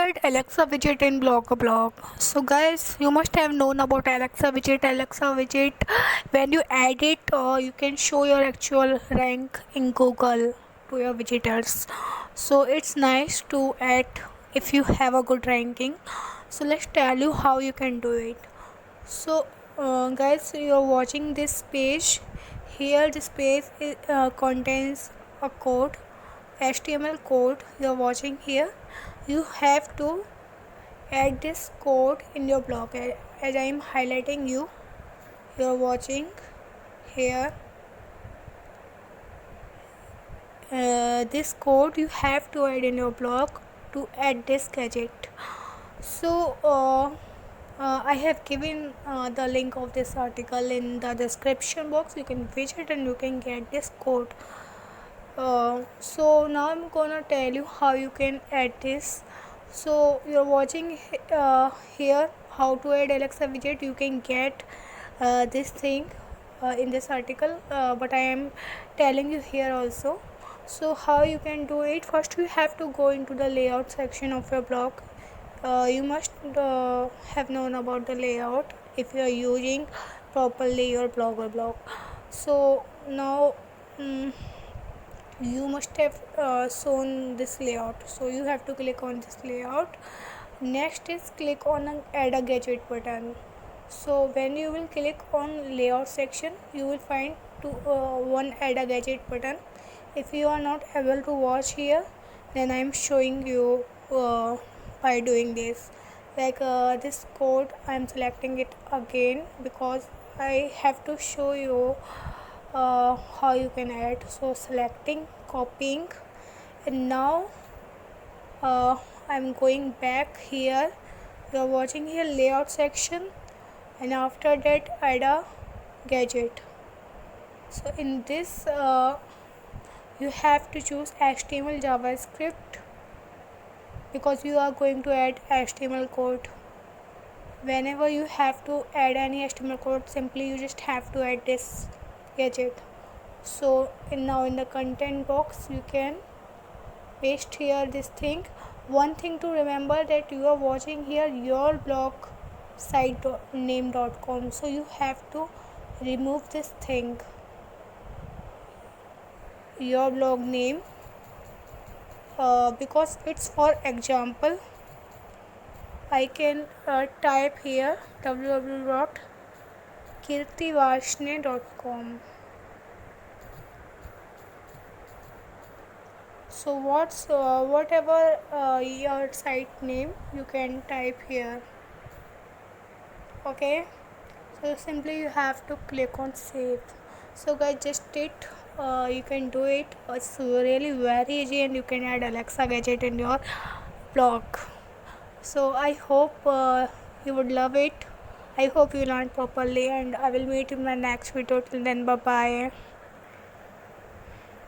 add Alexa widget in Blogger. So guys, you must have known about Alexa widget. Alexa widget, when you add it, you can show your actual rank in Google to your visitors. So it's nice to add if you have a good ranking. So let's tell you how you can do it. So guys, you're watching this page. Here this page contains a code, HTML code you're watching here. You have to add this code in your blog. As I am highlighting you're watching here. This code you have to add in your blog to add this gadget. So I have given the link of this article in the description box. You can visit and you can get this code. So now I'm gonna tell you how you can add this. So you're watching here how to add Alexa widget. You can get this thing in this article, but I am telling you here also. So how you can do it? First you have to go into the layout section of your blog. You must have known about the layout if you are using properly your blog. So now you must have shown this layout, so you have to click on this layout. Next is click on an add a gadget button. So when you will click on layout section, you will find one add a gadget button. If you are not able to watch here, then I am showing you by doing this. Like this code, I am selecting it again because I have to show you how you can add. So selecting, copying, and now I'm going back here. You're watching here layout section, and after that add a gadget. So in this you have to choose HTML JavaScript because you are going to add HTML code. Whenever you have to add any HTML code, simply you just have to add this gadget. So now in the content box you can paste here this thing. One thing to remember that you are watching here your blog site name.com, so you have to remove this thing, your blog name, because it's for example. I can type here www.kirtivarshney.com. So whatever your site name you can type here. Okay, so simply you have to click on save. So guys, just it, you can do it. It's really very easy and you can add Alexa gadget in your blog. So I hope you would love it. I hope you learned properly, and I will meet in my next video. Till then, bye bye.